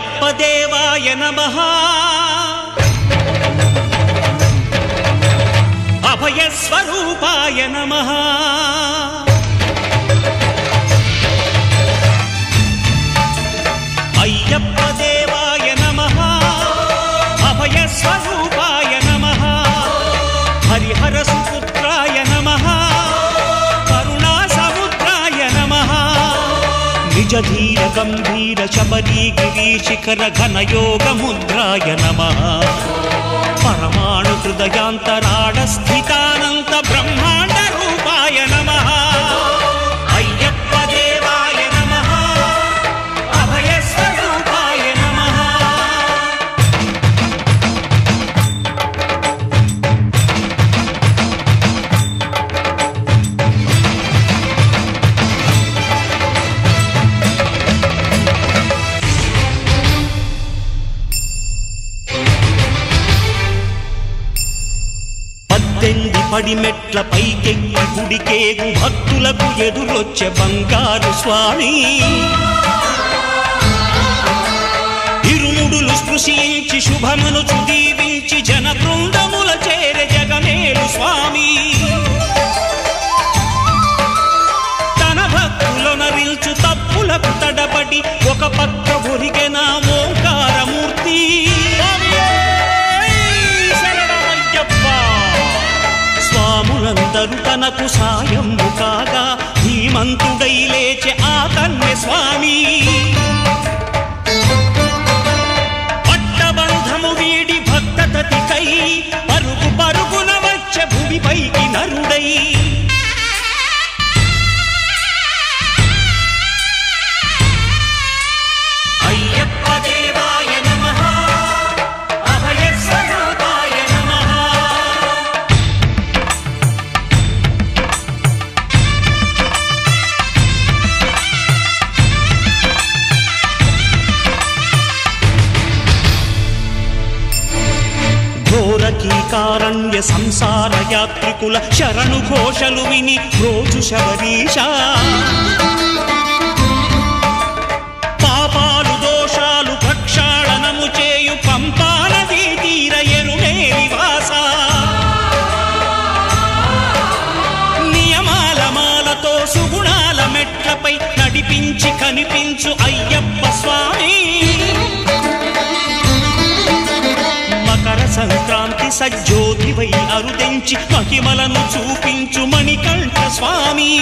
అయ్యప్ప దేవాయ నమః అభయ స్వరూపాయ నమః అయ్యప్ప దేవాయ నమః అభయ స్వరూపాయ నమః హరిహర సుపుత్రాయ నమః కరుణా సముద్రాయ నమః నిజ ధీర గంభీర శబరీ గిరి శిఖర ఘన యోగ ముద్రాయ నమః పరమాణు హృదయాంతరాడ స్థితానంత బ్రహ్మాండ రూపాయ నమః అయ్యప్ప దేవాయ నమః అభయ స్వరూపాయ నమః పడిమెట్ల పైకెక్కి గుడికేగు భక్తులకు ఎదురొచ్చే బంగారు స్వామి ఇరుముడులు స్పృశించి శుభమనుచు దీవించి జన బృందముల చేరే జగమేలు స్వామి తన భక్తులనరిల్చు తప్పులకు తడబడి ఒక పక్క ఒరిగెన ఓంకారమూర్తి స్వాములందరూ తనకు సాయము కాగా ధీమంతుడై లేచే ఆ కన్య స్వామి పట్టబంధము వీడి భక్తతతికై పరుగు పరుగున వచ్చే భూమిపైకి నరుడై అయ్యప్ప దేవాయ నమః అభయ స్వరూపాయ నమః ఘోరకీకారణ్య సంసార యాత్రికుల శరణు ఘోషలు విని రోజు శబరీష పాపాలు దోషాలు ప్రక్షాళనము చేయు పంపానదీ తీర ఎరుమేలి వాస నియమాల మాలతో సుగుణాల మెట్లపై నడిపించి కనిపించు అయ్యప్ప స్వామి మకర సంక్రాంతి సజ్జోతివై అరుదెంచి మహిమలను చూపించు మణికంఠ స్వామి